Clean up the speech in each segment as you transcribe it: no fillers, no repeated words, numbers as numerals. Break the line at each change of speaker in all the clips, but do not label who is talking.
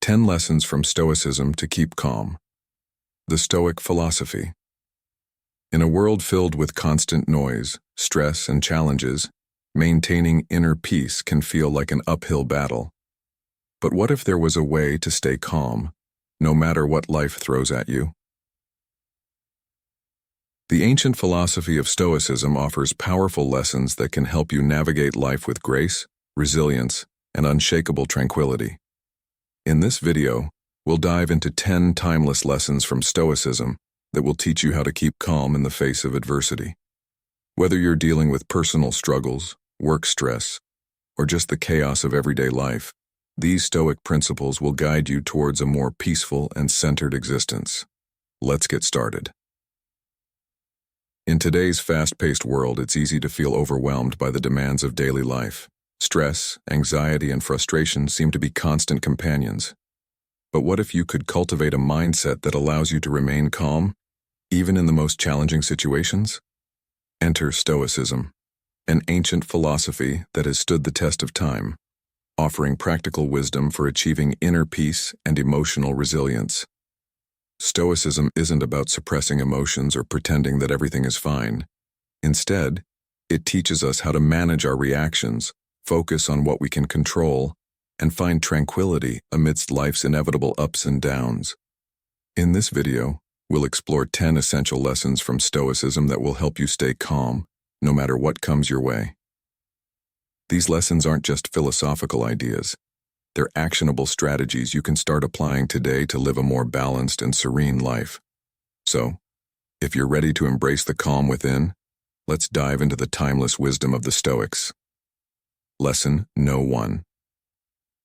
10 Lessons from Stoicism to Keep Calm. The Stoic Philosophy. In a world filled with constant noise, stress, and challenges, maintaining inner peace can feel like an uphill battle. But what if there was a way to stay calm, no matter what life throws at you? The ancient philosophy of Stoicism offers powerful lessons that can help you navigate life with grace, resilience, and unshakable tranquility. In this video, we'll dive into 10 timeless lessons from Stoicism that will teach you how to keep calm in the face of adversity. Whether you're dealing with personal struggles, work stress, or just the chaos of everyday life, these Stoic principles will guide you towards a more peaceful and centered existence. Let's get started. In today's fast-paced world, it's easy to feel overwhelmed by the demands of daily life. Stress, anxiety, and frustration seem to be constant companions. But what if you could cultivate a mindset that allows you to remain calm, even in the most challenging situations? Enter Stoicism, an ancient philosophy that has stood the test of time, offering practical wisdom for achieving inner peace and emotional resilience. Stoicism isn't about suppressing emotions or pretending that everything is fine. Instead, it teaches us how to manage our reactions, focus on what we can control, and find tranquility amidst life's inevitable ups and downs. In this video, we'll explore 10 essential lessons from Stoicism that will help you stay calm, no matter what comes your way. These lessons aren't just philosophical ideas. They're actionable strategies you can start applying today to live a more balanced and serene life. So, if you're ready to embrace the calm within, let's dive into the timeless wisdom of the Stoics. Lesson No. 1.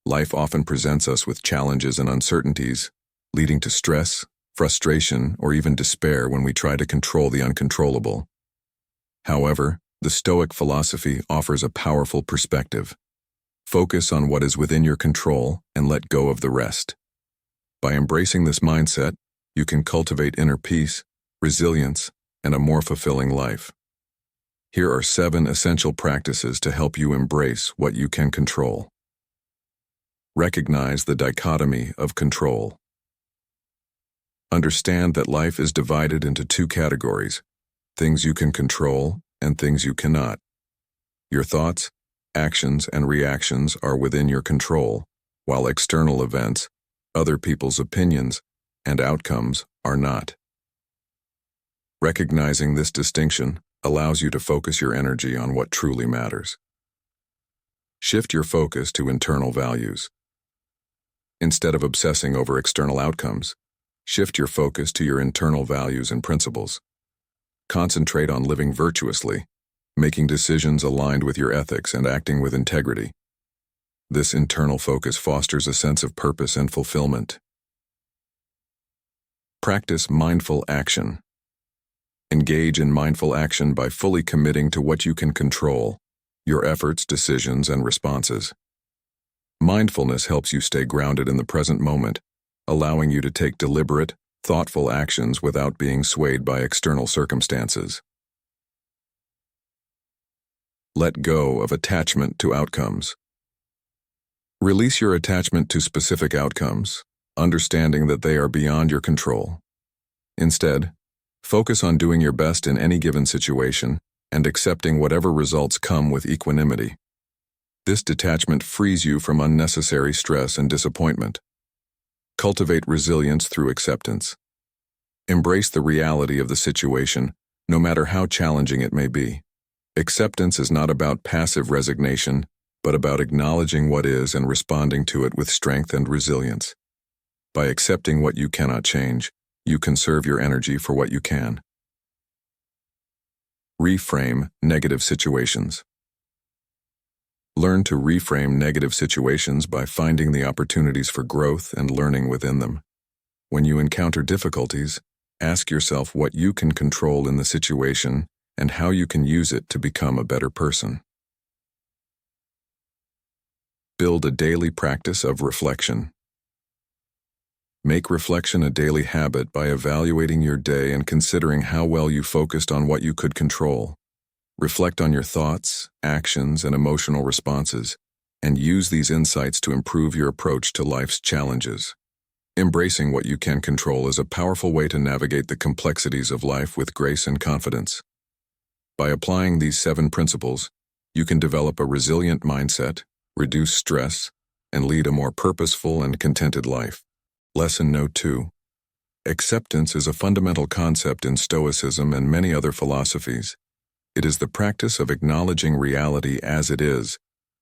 Life often presents us with challenges and uncertainties, leading to stress, frustration, or even despair when we try to control the uncontrollable. However, the Stoic philosophy offers a powerful perspective. Focus on what is within your control and let go of the rest. By embracing this mindset, you can cultivate inner peace, resilience, and a more fulfilling life. Here are 7 essential practices to help you embrace what you can control. Recognize the dichotomy of control. Understand that life is divided into 2 categories: things you can control and things you cannot. Your thoughts, actions, and reactions are within your control, while external events, other people's opinions, and outcomes are not. Recognizing this distinction allows you to focus your energy on what truly matters. Shift your focus to internal values. Instead of obsessing over external outcomes, shift your focus to your internal values and principles. Concentrate on living virtuously, making decisions aligned with your ethics and acting with integrity. This internal focus fosters a sense of purpose and fulfillment. Practice mindful action. Engage in mindful action by fully committing to what you can control, your efforts, decisions, and responses. Mindfulness helps you stay grounded in the present moment, allowing you to take deliberate, thoughtful actions without being swayed by external circumstances. Let go of attachment to outcomes. Release your attachment to specific outcomes, understanding that they are beyond your control. Instead, focus on doing your best in any given situation and accepting whatever results come with equanimity. This detachment frees you from unnecessary stress and disappointment. Cultivate resilience through acceptance. Embrace the reality of the situation, no matter how challenging it may be. Acceptance is not about passive resignation, but about acknowledging what is and responding to it with strength and resilience. By accepting what you cannot change, you conserve your energy for what you can. Reframe negative situations. Learn to reframe negative situations by finding the opportunities for growth and learning within them. When you encounter difficulties, ask yourself what you can control in the situation and how you can use it to become a better person. Build a daily practice of reflection. Make reflection a daily habit by evaluating your day and considering how well you focused on what you could control. Reflect on your thoughts, actions, and emotional responses, and use these insights to improve your approach to life's challenges. Embracing what you can control is a powerful way to navigate the complexities of life with grace and confidence. By applying these 7 principles, you can develop a resilient mindset, reduce stress, and lead a more purposeful and contented life. Lesson Note 2. Acceptance is a fundamental concept in Stoicism and many other philosophies. It is the practice of acknowledging reality as it is,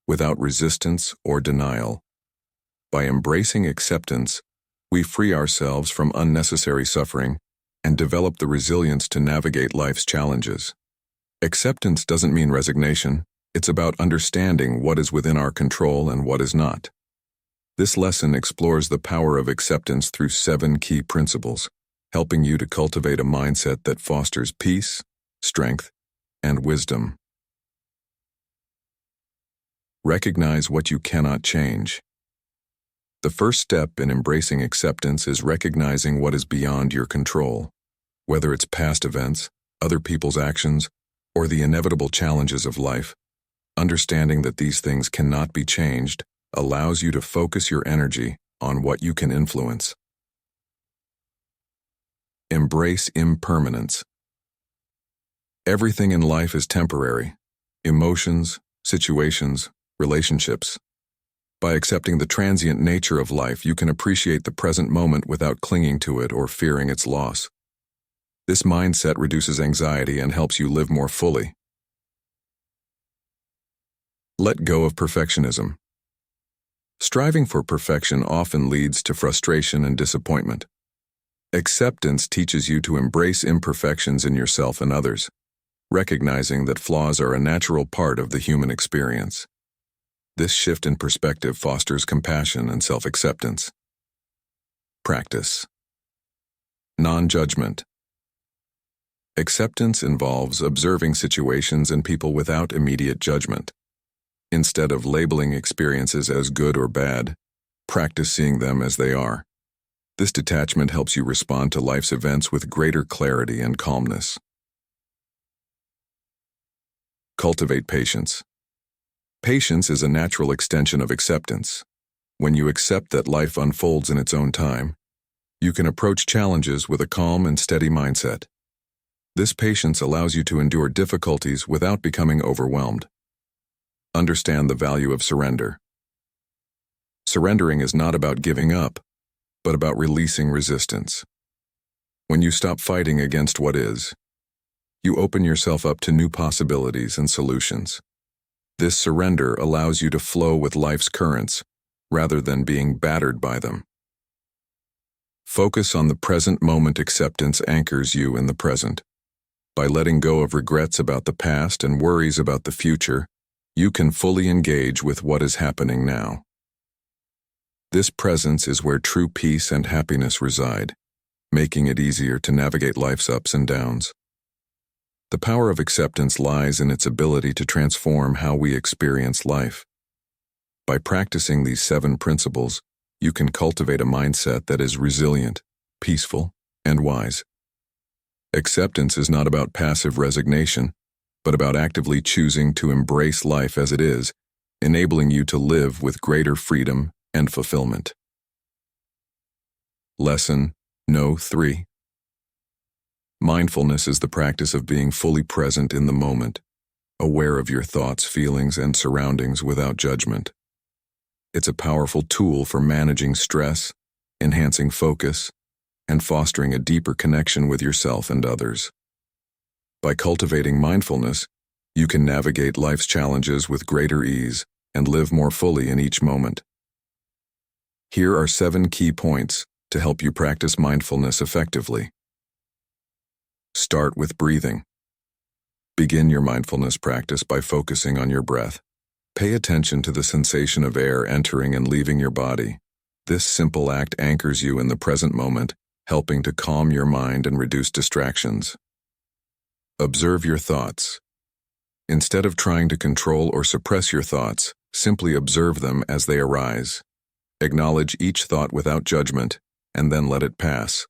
without resistance or denial. By embracing acceptance, we free ourselves from unnecessary suffering and develop the resilience to navigate life's challenges. Acceptance doesn't mean resignation. It's about understanding what is within our control and what is not. This lesson explores the power of acceptance through 7 key principles, helping you to cultivate a mindset that fosters peace, strength, and wisdom. Recognize what you cannot change. The first step in embracing acceptance is recognizing what is beyond your control, whether it's past events, other people's actions, or the inevitable challenges of life. Understanding that these things cannot be changed allows you to focus your energy on what you can influence. Embrace impermanence. Everything in life is temporary. Emotions, situations, relationships. By accepting the transient nature of life, you can appreciate the present moment without clinging to it or fearing its loss. This mindset reduces anxiety and helps you live more fully. Let go of perfectionism. Striving for perfection often leads to frustration and disappointment. Acceptance teaches you to embrace imperfections in yourself and others, recognizing that flaws are a natural part of the human experience. This shift in perspective fosters compassion and self-acceptance. Practice. Non-judgment. Acceptance involves observing situations and people without immediate judgment. Instead of labeling experiences as good or bad, practice seeing them as they are. This detachment helps you respond to life's events with greater clarity and calmness. Cultivate patience. Patience is a natural extension of acceptance. When you accept that life unfolds in its own time, you can approach challenges with a calm and steady mindset. This patience allows you to endure difficulties without becoming overwhelmed. Understand the value of surrender. Surrendering is not about giving up, but about releasing resistance. When you stop fighting against what is, you open yourself up to new possibilities and solutions. This surrender allows you to flow with life's currents, rather than being battered by them. Focus on the present moment. Acceptance anchors you in the present. By letting go of regrets about the past and worries about the future, you can fully engage with what is happening now. This presence is where true peace and happiness reside, making it easier to navigate life's ups and downs. The power of acceptance lies in its ability to transform how we experience life. By practicing these 7 principles, you can cultivate a mindset that is resilient, peaceful, and wise. Acceptance is not about passive resignation, but about actively choosing to embrace life as it is, enabling you to live with greater freedom and fulfillment. Lesson No. 3. Mindfulness is the practice of being fully present in the moment, aware of your thoughts, feelings, and surroundings without judgment. It's a powerful tool for managing stress, enhancing focus, and fostering a deeper connection with yourself and others. By cultivating mindfulness, you can navigate life's challenges with greater ease and live more fully in each moment. Here are 7 key points to help you practice mindfulness effectively. Start with breathing. Begin your mindfulness practice by focusing on your breath. Pay attention to the sensation of air entering and leaving your body. This simple act anchors you in the present moment, helping to calm your mind and reduce distractions. Observe your thoughts. Instead of trying to control or suppress your thoughts, simply observe them as they arise. Acknowledge each thought without judgment, and then let it pass.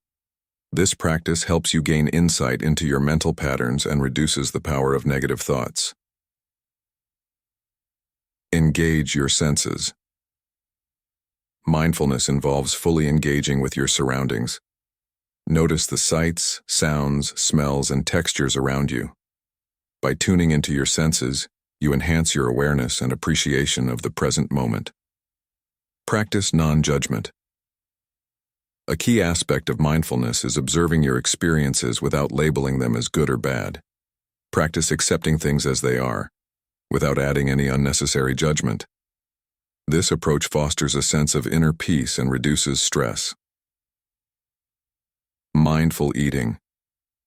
This practice helps you gain insight into your mental patterns and reduces the power of negative thoughts. Engage your senses. Mindfulness involves fully engaging with your surroundings. Notice the sights, sounds, smells, and textures around you. By tuning into your senses, you enhance your awareness and appreciation of the present moment. Practice non-judgment. A key aspect of mindfulness is observing your experiences without labeling them as good or bad. Practice accepting things as they are, without adding any unnecessary judgment. This approach fosters a sense of inner peace and reduces stress. Mindful eating.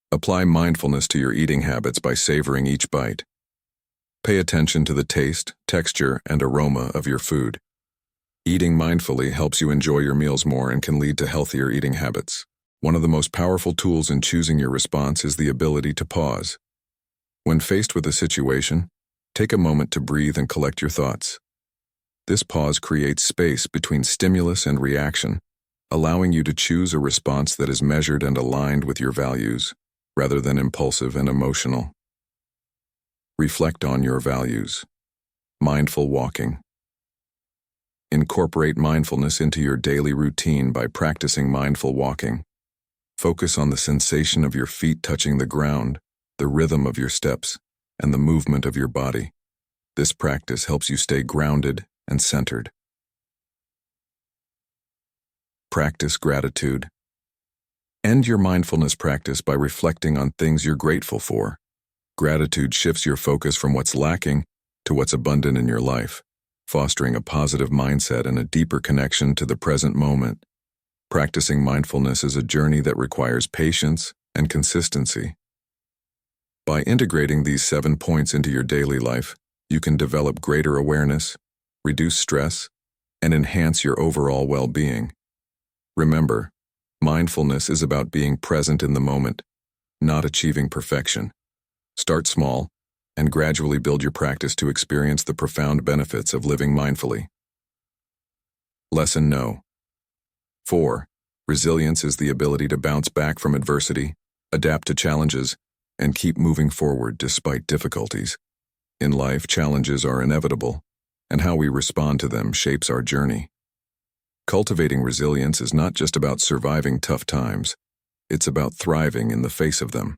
Apply mindfulness to your eating habits by savoring each bite. Pay attention to the taste, texture, and aroma of your food. Eating mindfully helps you enjoy your meals more and can lead to healthier eating habits. One of the most powerful tools in choosing your response is the ability to pause. When faced with a situation, take a moment to breathe and collect your thoughts. This pause creates space between stimulus and reaction, allowing you to choose a response that is measured and aligned with your values, rather than impulsive and emotional. Reflect on your values. Mindful walking. Incorporate mindfulness into your daily routine by practicing mindful walking. Focus on the sensation of your feet touching the ground, the rhythm of your steps, and the movement of your body. This practice helps you stay grounded and centered. Practice gratitude. End your mindfulness practice by reflecting on things you're grateful for. Gratitude shifts your focus from what's lacking to what's abundant in your life, fostering a positive mindset and a deeper connection to the present moment. Practicing mindfulness is a journey that requires patience and consistency. By integrating these 7 points into your daily life, you can develop greater awareness, reduce stress, and enhance your overall well-being. Remember, mindfulness is about being present in the moment, not achieving perfection. Start small, and gradually build your practice to experience the profound benefits of living mindfully. Lesson No. 4. Resilience is the ability to bounce back from adversity, adapt to challenges, and keep moving forward despite difficulties. In life, challenges are inevitable, and how we respond to them shapes our journey. Cultivating resilience is not just about surviving tough times, it's about thriving in the face of them.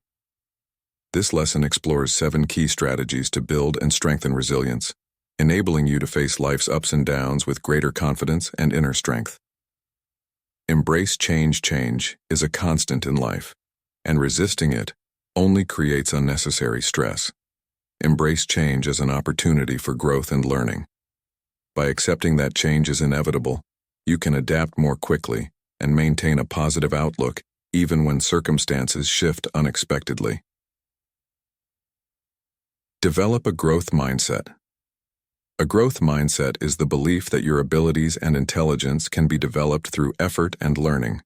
This lesson explores 7 key strategies to build and strengthen resilience, enabling you to face life's ups and downs with greater confidence and inner strength. Embrace change. Change is a constant in life, and resisting it only creates unnecessary stress. Embrace change as an opportunity for growth and learning. By accepting that change is inevitable, you can adapt more quickly and maintain a positive outlook even when circumstances shift unexpectedly. Develop a growth mindset. A growth mindset is the belief that your abilities and intelligence can be developed through effort and learning.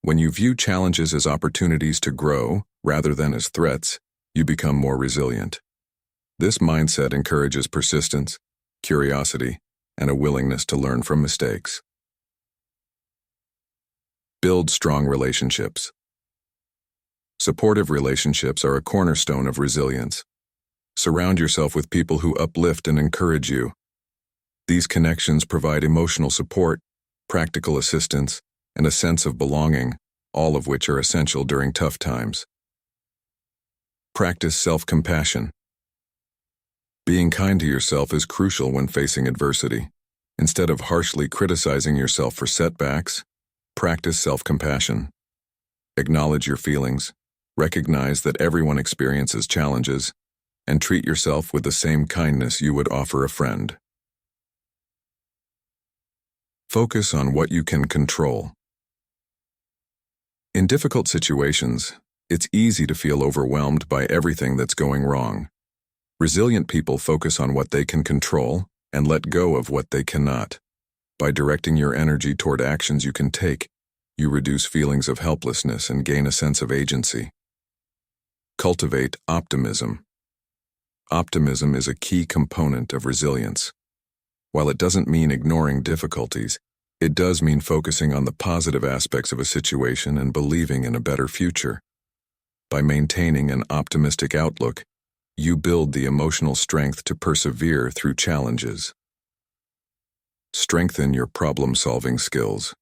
When you view challenges as opportunities to grow rather than as threats, you become more resilient. This mindset encourages persistence, curiosity, and a willingness to learn from mistakes. Build strong relationships. Supportive relationships are a cornerstone of resilience. Surround yourself with people who uplift and encourage you. These connections provide emotional support, practical assistance, and a sense of belonging, all of which are essential during tough times. Practice self-compassion. Being kind to yourself is crucial when facing adversity. Instead of harshly criticizing yourself for setbacks, practice self-compassion. Acknowledge your feelings, recognize that everyone experiences challenges, and treat yourself with the same kindness you would offer a friend. Focus on what you can control. In difficult situations, it's easy to feel overwhelmed by everything that's going wrong. Resilient people focus on what they can control and let go of what they cannot. By directing your energy toward actions you can take, you reduce feelings of helplessness and gain a sense of agency. Cultivate optimism. Optimism is a key component of resilience. While it doesn't mean ignoring difficulties, it does mean focusing on the positive aspects of a situation and believing in a better future. By maintaining an optimistic outlook, you build the emotional strength to persevere through challenges. Strengthen your problem-solving skills.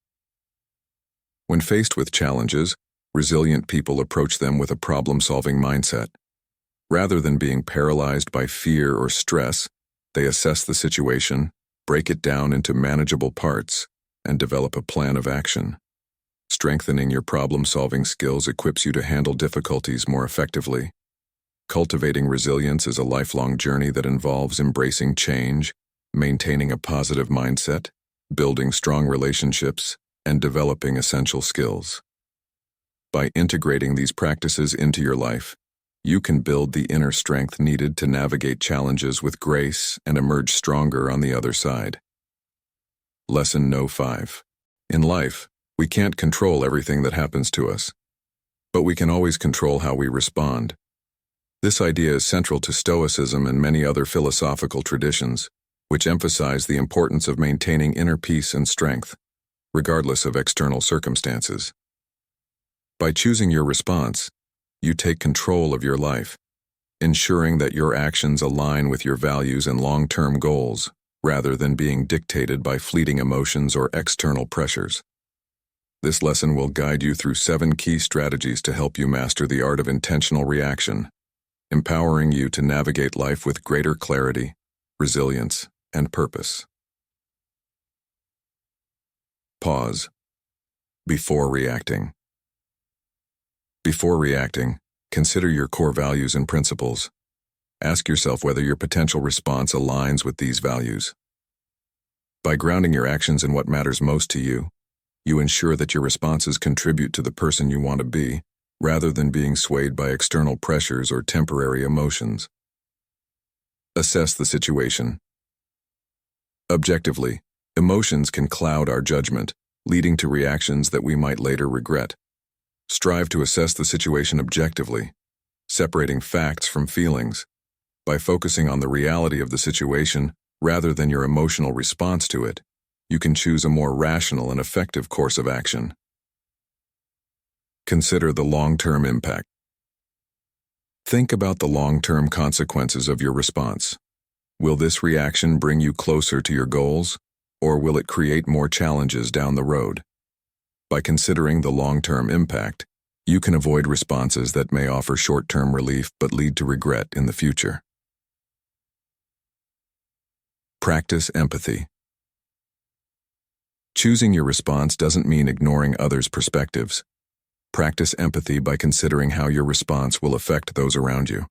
When faced with challenges, resilient people approach them with a problem-solving mindset. Rather than being paralyzed by fear or stress, they assess the situation, break it down into manageable parts, and develop a plan of action. Strengthening your problem-solving skills equips you to handle difficulties more effectively. Cultivating resilience is a lifelong journey that involves embracing change, maintaining a positive mindset, building strong relationships, and developing essential skills. By integrating these practices into your life, you can build the inner strength needed to navigate challenges with grace and emerge stronger on the other side. Lesson No. 5. In life, we can't control everything that happens to us, but we can always control how we respond. This idea is central to Stoicism and many other philosophical traditions, which emphasize the importance of maintaining inner peace and strength, regardless of external circumstances. By choosing your response, you take control of your life, ensuring that your actions align with your values and long-term goals, rather than being dictated by fleeting emotions or external pressures. This lesson will guide you through 7 key strategies to help you master the art of intentional reaction, empowering you to navigate life with greater clarity, resilience, and purpose. Pause. Before reacting. Before reacting, consider your core values and principles. Ask yourself whether your potential response aligns with these values. By grounding your actions in what matters most to you, you ensure that your responses contribute to the person you want to be, rather than being swayed by external pressures or temporary emotions. Assess the situation. Objectively, emotions can cloud our judgment, leading to reactions that we might later regret. Strive to assess the situation objectively, separating facts from feelings. By focusing on the reality of the situation rather than your emotional response to it, you can choose a more rational and effective course of action. Consider the long-term impact. Think about the long-term consequences of your response. Will this reaction bring you closer to your goals, or will it create more challenges down the road? By considering the long-term impact, you can avoid responses that may offer short-term relief but lead to regret in the future. Practice empathy. Choosing your response doesn't mean ignoring others' perspectives. Practice empathy by considering how your response will affect those around you.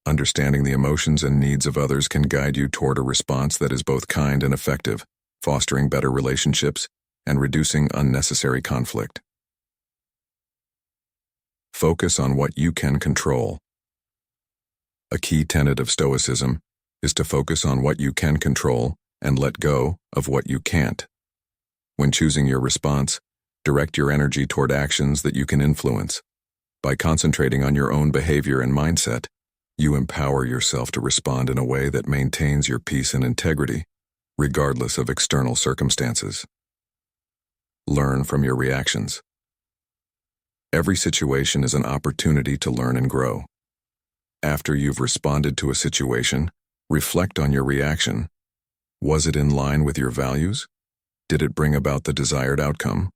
Understanding the emotions and needs of others can guide you toward a response that is both kind and effective, fostering better relationships and reducing unnecessary conflict. Focus on what you can control. A key tenet of Stoicism is to focus on what you can control and let go of what you can't. When choosing your response, direct your energy toward actions that you can influence. By concentrating on your own behavior and mindset, you empower yourself to respond in a way that maintains your peace and integrity, regardless of external circumstances. Learn from your reactions. Every situation is an opportunity to learn and grow. After you've responded to a situation, reflect on your reaction. Was it in line with your values? Did it bring about the desired outcome?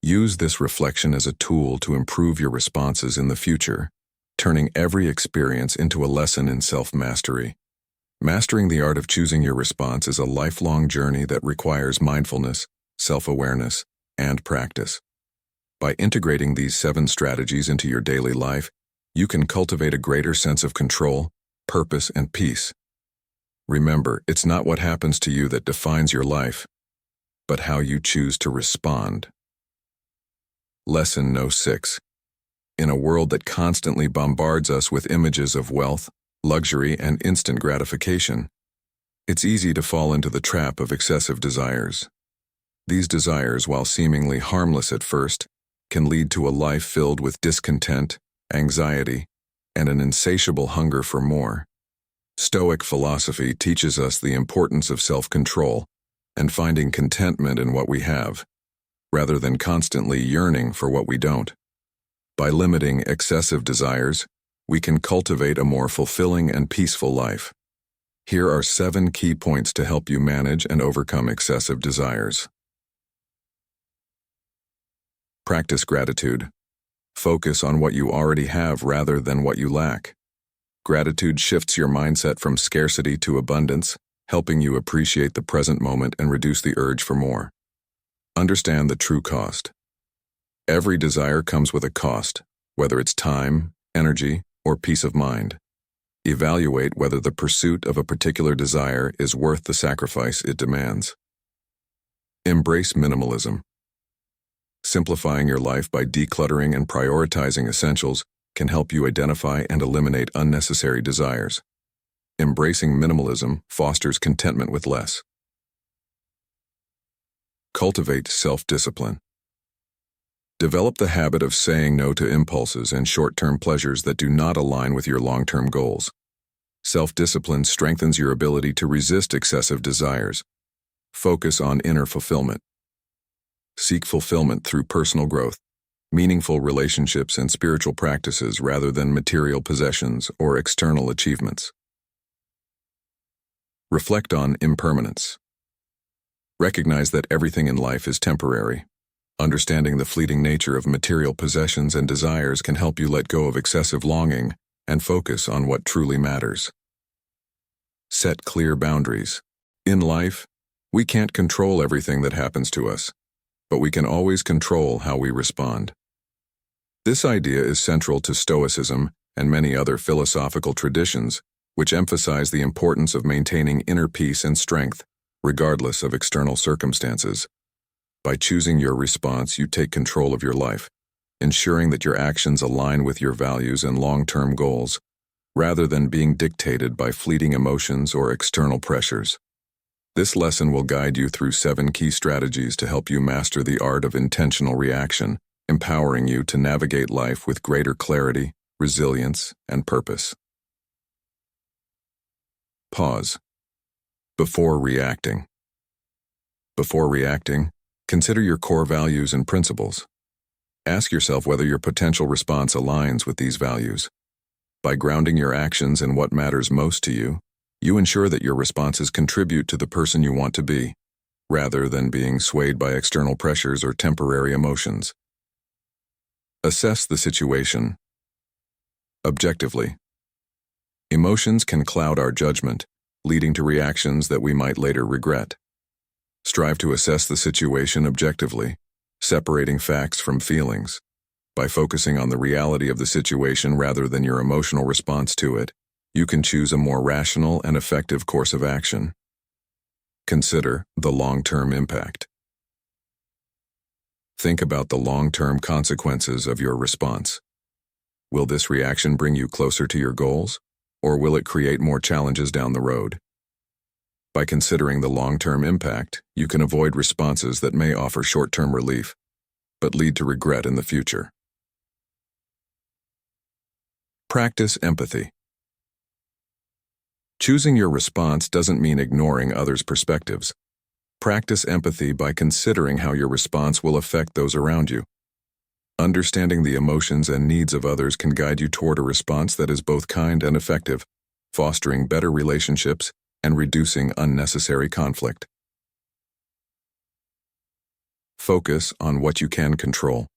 Use this reflection as a tool to improve your responses in the future, turning every experience into a lesson in self-mastery. Mastering the art of choosing your response is a lifelong journey that requires mindfulness, self-awareness, and practice. By integrating these 7 strategies into your daily life, you can cultivate a greater sense of control, purpose, and peace. Remember, it's not what happens to you that defines your life, but how you choose to respond. Lesson No. 6. In a world that constantly bombards us with images of wealth, luxury, and instant gratification, it's easy to fall into the trap of excessive desires. These desires, while seemingly harmless at first, can lead to a life filled with discontent, anxiety, and an insatiable hunger for more. Stoic philosophy teaches us the importance of self-control and finding contentment in what we have, rather than constantly yearning for what we don't. By limiting excessive desires, we can cultivate a more fulfilling and peaceful life. Here are 7 key points to help you manage and overcome excessive desires. Practice gratitude. Focus on what you already have rather than what you lack. Gratitude shifts your mindset from scarcity to abundance, helping you appreciate the present moment and reduce the urge for more. Understand the true cost. Every desire comes with a cost, whether it's time, energy, or peace of mind. Evaluate whether the pursuit of a particular desire is worth the sacrifice it demands. Embrace minimalism. Simplifying your life by decluttering and prioritizing essentials can help you identify and eliminate unnecessary desires. Embracing minimalism fosters contentment with less. Cultivate self-discipline. Develop the habit of saying no to impulses and short-term pleasures that do not align with your long-term goals. Self-discipline strengthens your ability to resist excessive desires. Focus on inner fulfillment. Seek fulfillment through personal growth, meaningful relationships, and spiritual practices rather than material possessions or external achievements. Reflect on impermanence. Recognize that everything in life is temporary. Understanding the fleeting nature of material possessions and desires can help you let go of excessive longing and focus on what truly matters. Set clear boundaries. In life, we can't control everything that happens to us, but we can always control how we respond. This idea is central to Stoicism and many other philosophical traditions, which emphasize the importance of maintaining inner peace and strength, regardless of external circumstances. By choosing your response, you take control of your life, ensuring that your actions align with your values and long-term goals, rather than being dictated by fleeting emotions or external pressures. This lesson will guide you through 7 key strategies to help you master the art of intentional reaction, empowering you to navigate life with greater clarity, resilience, and purpose. Pause. Before reacting. Before reacting, consider your core values and principles. Ask yourself whether your potential response aligns with these values. By grounding your actions in what matters most to you, you ensure that your responses contribute to the person you want to be, rather than being swayed by external pressures or temporary emotions. Assess the situation. Objectively. Emotions can cloud our judgment, leading to reactions that we might later regret. Strive to assess the situation objectively, separating facts from feelings. By focusing on the reality of the situation rather than your emotional response to it, you can choose a more rational and effective course of action. Consider the long-term impact. Think about the long-term consequences of your response. Will this reaction bring you closer to your goals, or will it create more challenges down the road? By considering the long-term impact, you can avoid responses that may offer short-term relief, but lead to regret in the future. Practice empathy. Choosing your response doesn't mean ignoring others' perspectives. Practice empathy by considering how your response will affect those around you. Understanding the emotions and needs of others can guide you toward a response that is both kind and effective, fostering better relationships and reducing unnecessary conflict. Focus on what you can control.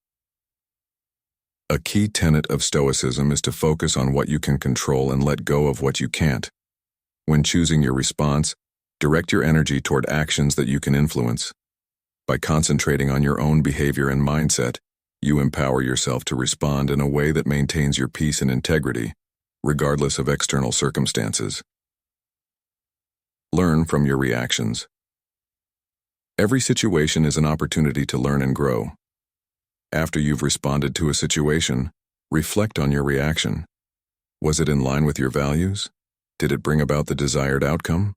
A key tenet of Stoicism is to focus on what you can control and let go of what you can't. When choosing your response, direct your energy toward actions that you can influence. By concentrating on your own behavior and mindset, you empower yourself to respond in a way that maintains your peace and integrity, regardless of external circumstances. Learn from your reactions. Every situation is an opportunity to learn and grow. After you've responded to a situation, reflect on your reaction. Was it in line with your values? Did it bring about the desired outcome?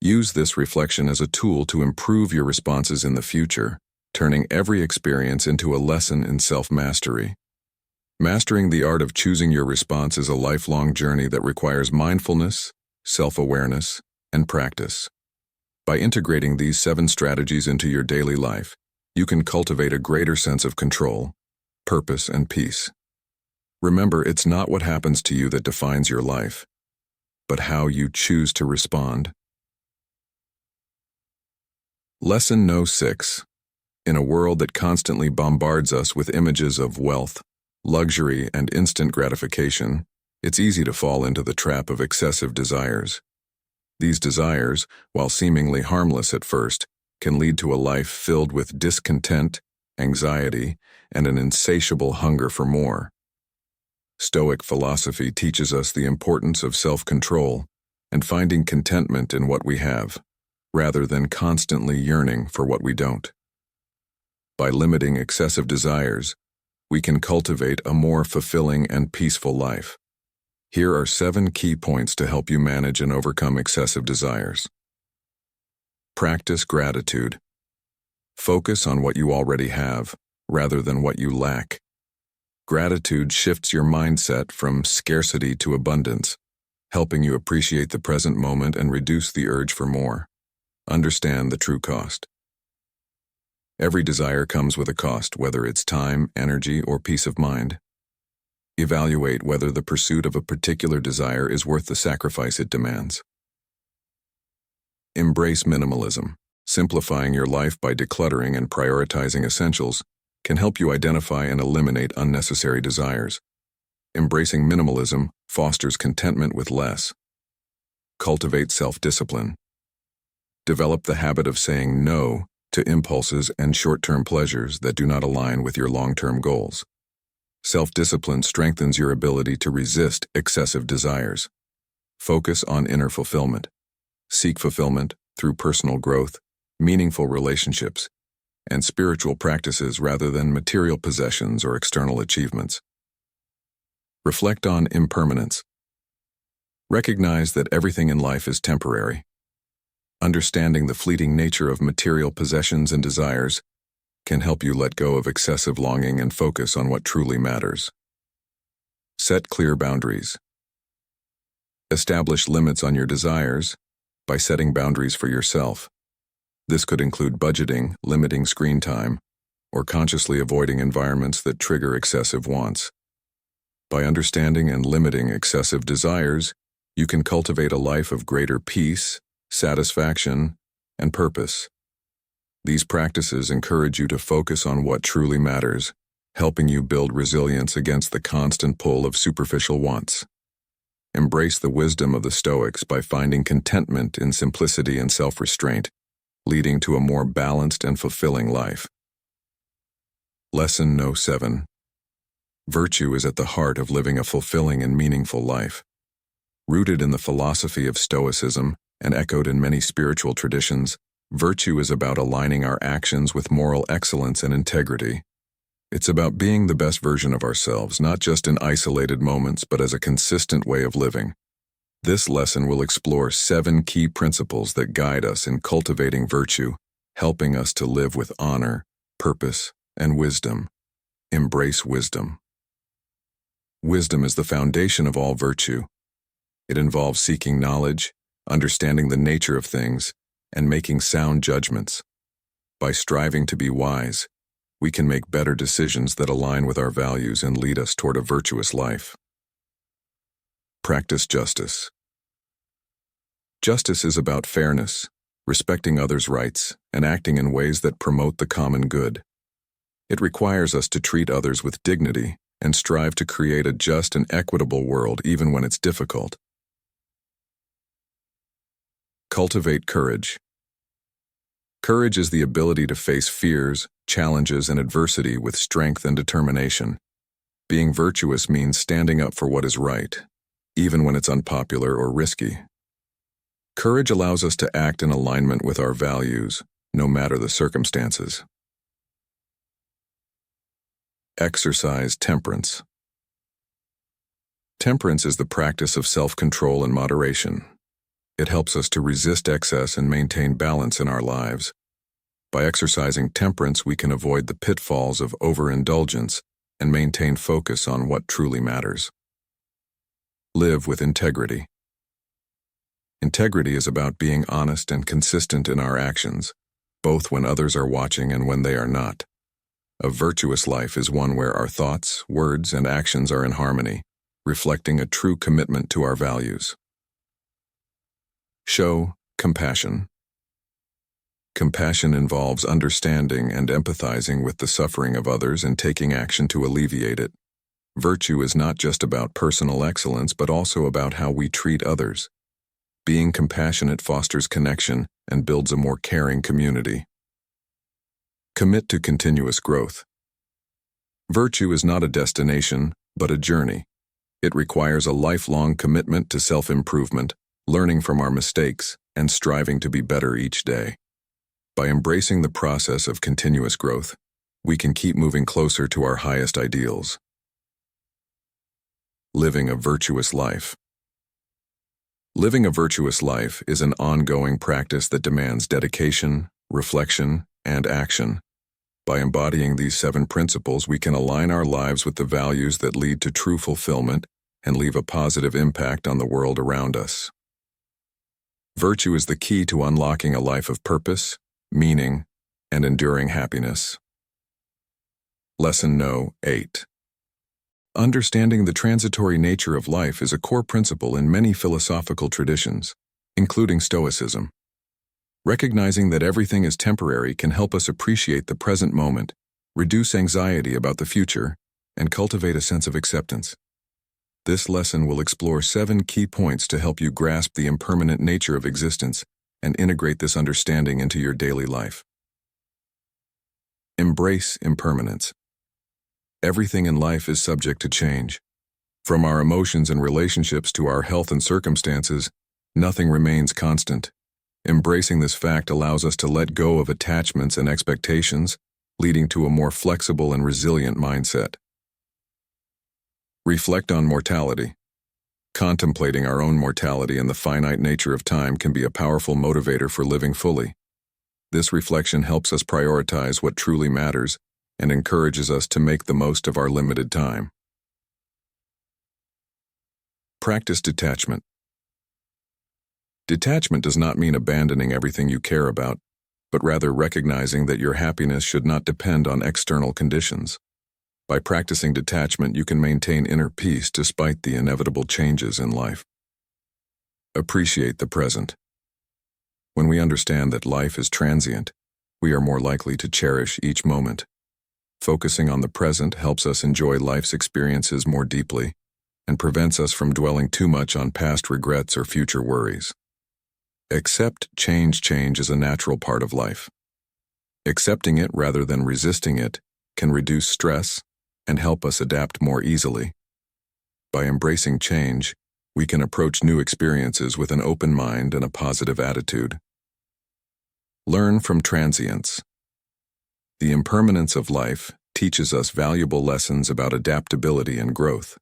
Use this reflection as a tool to improve your responses in the future, turning every experience into a lesson in self-mastery. Mastering the art of choosing your response is a lifelong journey that requires mindfulness, self-awareness, and practice. By integrating these 7 strategies into your daily life, you can cultivate a greater sense of control, purpose, and peace. Remember, it's not what happens to you that defines your life, but how you choose to respond. Lesson No. 6. In a world that constantly bombards us with images of wealth, luxury, and instant gratification, it's easy to fall into the trap of excessive desires. These desires, while seemingly harmless at first, can lead to a life filled with discontent, anxiety, and an insatiable hunger for more. Stoic philosophy teaches us the importance of self-control and finding contentment in what we have, rather than constantly yearning for what we don't. By limiting excessive desires, we can cultivate a more fulfilling and peaceful life. Here are 7 key points to help you manage and overcome excessive desires. Practice gratitude. Focus on what you already have, rather than what you lack. Gratitude shifts your mindset from scarcity to abundance, helping you appreciate the present moment and reduce the urge for more. Understand the true cost. Every desire comes with a cost, whether it's time, energy, or peace of mind. Evaluate whether the pursuit of a particular desire is worth the sacrifice it demands. Embrace minimalism. Simplifying your life by decluttering and prioritizing essentials can help you identify and eliminate unnecessary desires. Embracing minimalism fosters contentment with less. Cultivate self-discipline. Develop the habit of saying no to impulses and short-term pleasures that do not align with your long-term goals. Self-discipline strengthens your ability to resist excessive desires. Focus on inner fulfillment. Seek fulfillment through personal growth, meaningful relationships, and spiritual practices rather than material possessions or external achievements. Reflect on impermanence. Recognize that everything in life is temporary. Understanding the fleeting nature of material possessions and desires can help you let go of excessive longing and focus on what truly matters. Set clear boundaries. Establish limits on your desires by setting boundaries for yourself. This could include budgeting, limiting screen time, or consciously avoiding environments that trigger excessive wants. By understanding and limiting excessive desires, you can cultivate a life of greater peace, satisfaction, and purpose. These practices encourage you to focus on what truly matters, helping you build resilience against the constant pull of superficial wants. Embrace the wisdom of the Stoics by finding contentment in simplicity and self-restraint, leading to a more balanced and fulfilling life. Lesson No. 7. Virtue is at the heart of living a fulfilling and meaningful life. Rooted in the philosophy of Stoicism and echoed in many spiritual traditions, virtue is about aligning our actions with moral excellence and integrity. It's about being the best version of ourselves, not just in isolated moments, but as a consistent way of living. This lesson will explore 7 key principles that guide us in cultivating virtue, helping us to live with honor, purpose, and wisdom. Embrace wisdom. Wisdom is the foundation of all virtue. It involves seeking knowledge, understanding the nature of things, and making sound judgments. By striving to be wise, we can make better decisions that align with our values and lead us toward a virtuous life. Practice justice. Justice is about fairness, respecting others' rights, and acting in ways that promote the common good. It requires us to treat others with dignity and strive to create a just and equitable world even when it's difficult. Cultivate courage. Courage is the ability to face fears, challenges, and adversity with strength and determination. Being virtuous means standing up for what is right, even when it's unpopular or risky. Courage allows us to act in alignment with our values, no matter the circumstances. Exercise temperance. Temperance is the practice of self-control and moderation. It helps us to resist excess and maintain balance in our lives. By exercising temperance, we can avoid the pitfalls of overindulgence and maintain focus on what truly matters. Live with integrity. Integrity is about being honest and consistent in our actions, both when others are watching and when they are not. A virtuous life is one where our thoughts, words, and actions are in harmony, reflecting a true commitment to our values. Show compassion. Compassion involves understanding and empathizing with the suffering of others and taking action to alleviate it. Virtue is not just about personal excellence, but also about how we treat others. Being compassionate fosters connection and builds a more caring community. Commit to continuous growth. Virtue is not a destination, but a journey. It requires a lifelong commitment to self-improvement, learning from our mistakes, and striving to be better each day. By embracing the process of continuous growth, we can keep moving closer to our highest ideals. Living a virtuous life. Living a virtuous life is an ongoing practice that demands dedication, reflection, and action. By embodying these 7 principles, we can align our lives with the values that lead to true fulfillment and leave a positive impact on the world around us. Virtue is the key to unlocking a life of purpose, meaning, and enduring happiness. Lesson No. 8. Understanding the transitory nature of life is a core principle in many philosophical traditions, including Stoicism. Recognizing that everything is temporary can help us appreciate the present moment, reduce anxiety about the future, and cultivate a sense of acceptance. This lesson will explore 7 key points to help you grasp the impermanent nature of existence and integrate this understanding into your daily life. Embrace impermanence. Everything in life is subject to change. From our emotions and relationships to our health and circumstances, nothing remains constant. Embracing this fact allows us to let go of attachments and expectations, leading to a more flexible and resilient mindset. Reflect on mortality. Contemplating our own mortality and the finite nature of time can be a powerful motivator for living fully. This reflection helps us prioritize what truly matters and encourages us to make the most of our limited time. Practice detachment. Detachment does not mean abandoning everything you care about, but rather recognizing that your happiness should not depend on external conditions. By practicing detachment, you can maintain inner peace despite the inevitable changes in life. Appreciate the present. When we understand that life is transient, we are more likely to cherish each moment. Focusing on the present helps us enjoy life's experiences more deeply and prevents us from dwelling too much on past regrets or future worries. Accept change. Change is a natural part of life. Accepting it rather than resisting it can reduce stress and help us adapt more easily. By embracing change, we can approach new experiences with an open mind and a positive attitude. Learn from transience. The impermanence of life teaches us valuable lessons about adaptability and growth.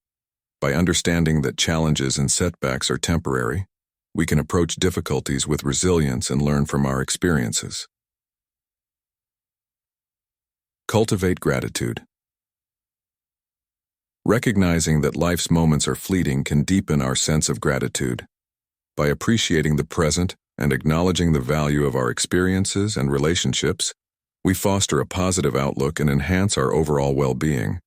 By understanding that challenges and setbacks are temporary, we can approach difficulties with resilience and learn from our experiences. Cultivate gratitude. Recognizing that life's moments are fleeting can deepen our sense of gratitude. By appreciating the present and acknowledging the value of our experiences and relationships, we foster a positive outlook and enhance our overall well-being.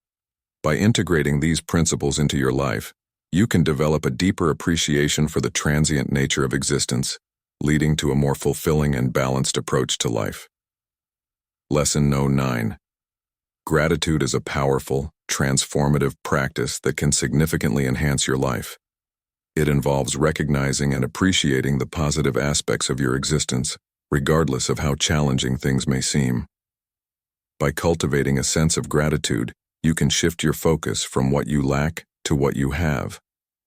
By integrating these principles into your life, you can develop a deeper appreciation for the transient nature of existence, leading to a more fulfilling and balanced approach to life. Lesson No. 9. Gratitude is a powerful, transformative practice that can significantly enhance your life. It involves recognizing and appreciating the positive aspects of your existence, regardless of how challenging things may seem. By cultivating a sense of gratitude, you can shift your focus from what you lack to what you have,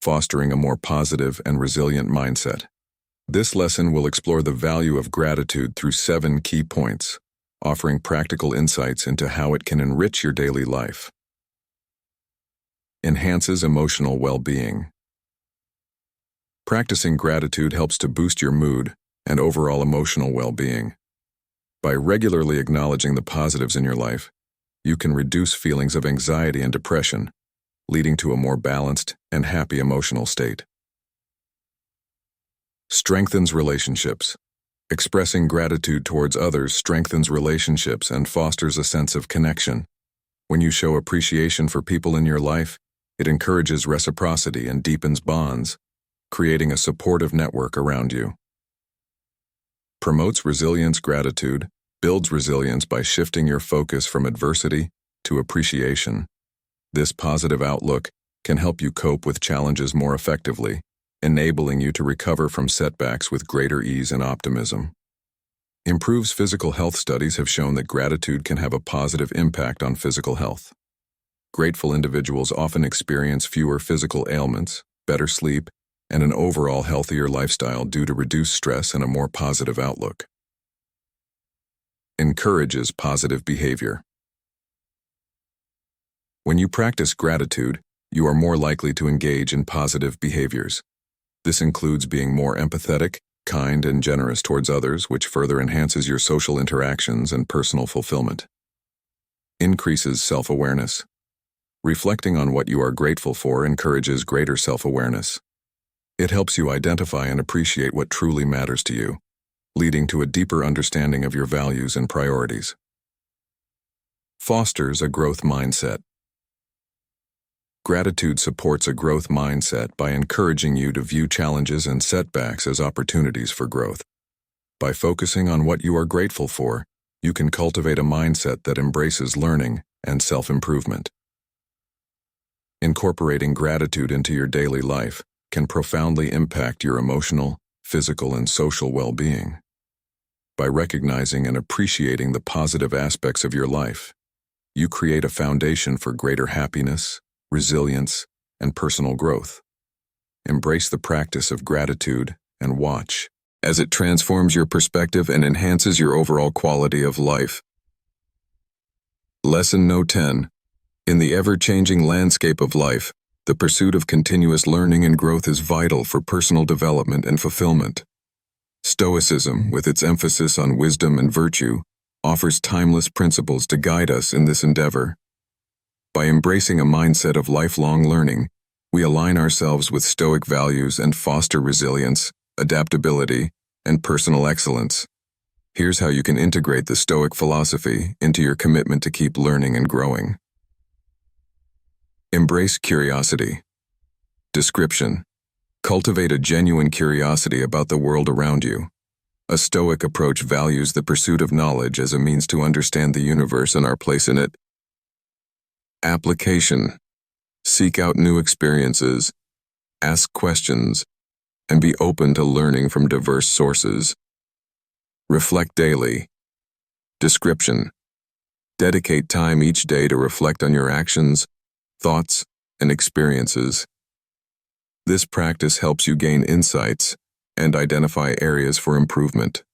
fostering a more positive and resilient mindset. This lesson will explore the value of gratitude through 7 key points, offering practical insights into how it can enrich your daily life. Enhances emotional well-being. Practicing gratitude helps to boost your mood and overall emotional well-being. By regularly acknowledging the positives in your life, you can reduce feelings of anxiety and depression, leading to a more balanced and happy emotional state. Strengthens relationships. Expressing gratitude towards others strengthens relationships and fosters a sense of connection. When you show appreciation for people in your life, it encourages reciprocity and deepens bonds, creating a supportive network around you. Promotes resilience. Gratitude builds resilience by shifting your focus from adversity to appreciation. This positive outlook can help you cope with challenges more effectively, enabling you to recover from setbacks with greater ease and optimism. Improves physical health. Studies have shown that gratitude can have a positive impact on physical health. Grateful individuals often experience fewer physical ailments, better sleep, and an overall healthier lifestyle due to reduced stress and a more positive outlook. Encourages positive behavior. When you practice gratitude, you are more likely to engage in positive behaviors. This includes being more empathetic, kind, and generous towards others, which further enhances your social interactions and personal fulfillment. Increases self-awareness. Reflecting on what you are grateful for encourages greater self-awareness. It helps you identify and appreciate what truly matters to you, leading to a deeper understanding of your values and priorities. Fosters a growth mindset. Gratitude supports a growth mindset by encouraging you to view challenges and setbacks as opportunities for growth. By focusing on what you are grateful for, you can cultivate a mindset that embraces learning and self-improvement. Incorporating gratitude into your daily life can profoundly impact your emotional, physical, and social well-being. By recognizing and appreciating the positive aspects of your life, you create a foundation for greater happiness, resilience, and personal growth. Embrace the practice of gratitude and watch as it transforms your perspective and enhances your overall quality of life. Lesson No. 10. In the ever-changing landscape of life, the pursuit of continuous learning and growth is vital for personal development and fulfillment. Stoicism, with its emphasis on wisdom and virtue, offers timeless principles to guide us in this endeavor. By embracing a mindset of lifelong learning, we align ourselves with Stoic values and foster resilience, adaptability, and personal excellence. Here's how you can integrate the Stoic philosophy into your commitment to keep learning and growing. Embrace curiosity. Description: cultivate a genuine curiosity about the world around you. A Stoic approach values the pursuit of knowledge as a means to understand the universe and our place in it. Application: seek out new experiences, ask questions, and be open to learning from diverse sources. Reflect daily. Description: dedicate time each day to reflect on your actions, thoughts, and experiences. This practice helps you gain insights and identify areas for improvement.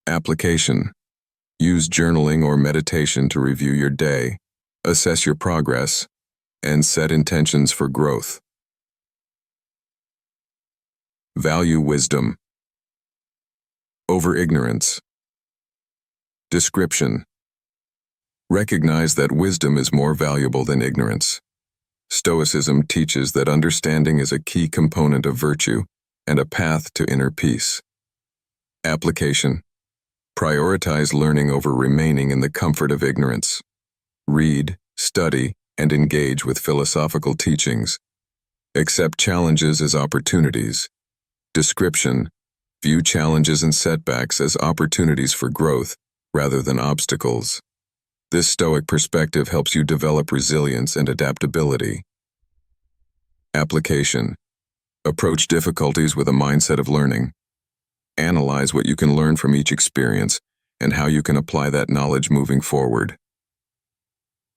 Application: use journaling or meditation to review your day, assess your progress, and set intentions for growth. Value wisdom over ignorance. Description: recognize that wisdom is more valuable than ignorance. Stoicism teaches that understanding is a key component of virtue and a path to inner peace. Application: prioritize learning over remaining in the comfort of ignorance. Read, study, and engage with philosophical teachings. Accept challenges as opportunities. Description: view challenges and setbacks as opportunities for growth rather than obstacles. This Stoic perspective helps you develop resilience and adaptability. Application: approach difficulties with a mindset of learning. Analyze what you can learn from each experience and how you can apply that knowledge moving forward.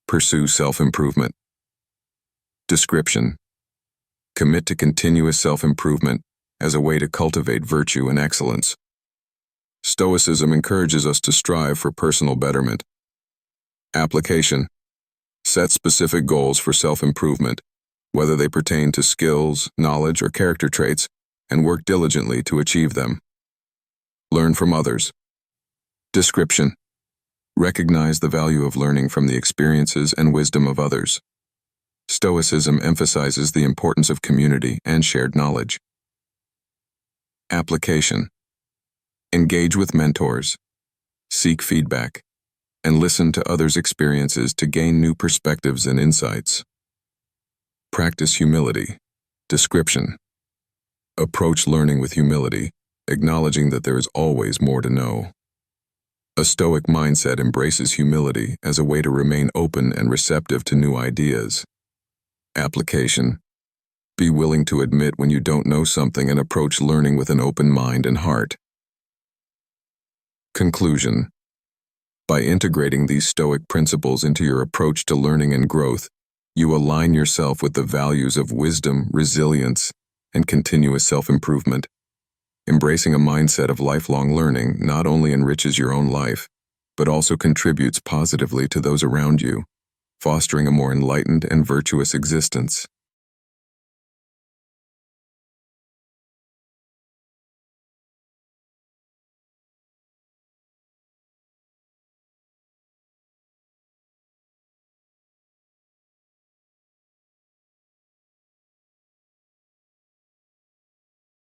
Pursue self-improvement. Description: commit to continuous self-improvement as a way to cultivate virtue and excellence. Stoicism encourages us to strive for personal betterment. Application: set specific goals for self-improvement, whether they pertain to skills, knowledge, or character traits, and work diligently to achieve them. Learn from others. Description: recognize the value of learning from the experiences and wisdom of others. Stoicism emphasizes the importance of community and shared knowledge. Application: engage with mentors, seek feedback, and listen to others' experiences to gain new perspectives and insights. Practice humility. Description: approach learning with humility, acknowledging that there is always more to know. A Stoic mindset embraces humility as a way to remain open and receptive to new ideas. Application: be willing to admit when you don't know something and approach learning with an open mind and heart. Conclusion: by integrating these Stoic principles into your approach to learning and growth, you align yourself with the values of wisdom, resilience, and continuous self-improvement. Embracing a mindset of lifelong learning not only enriches your own life, but also contributes positively to those around you, fostering a more enlightened and virtuous existence.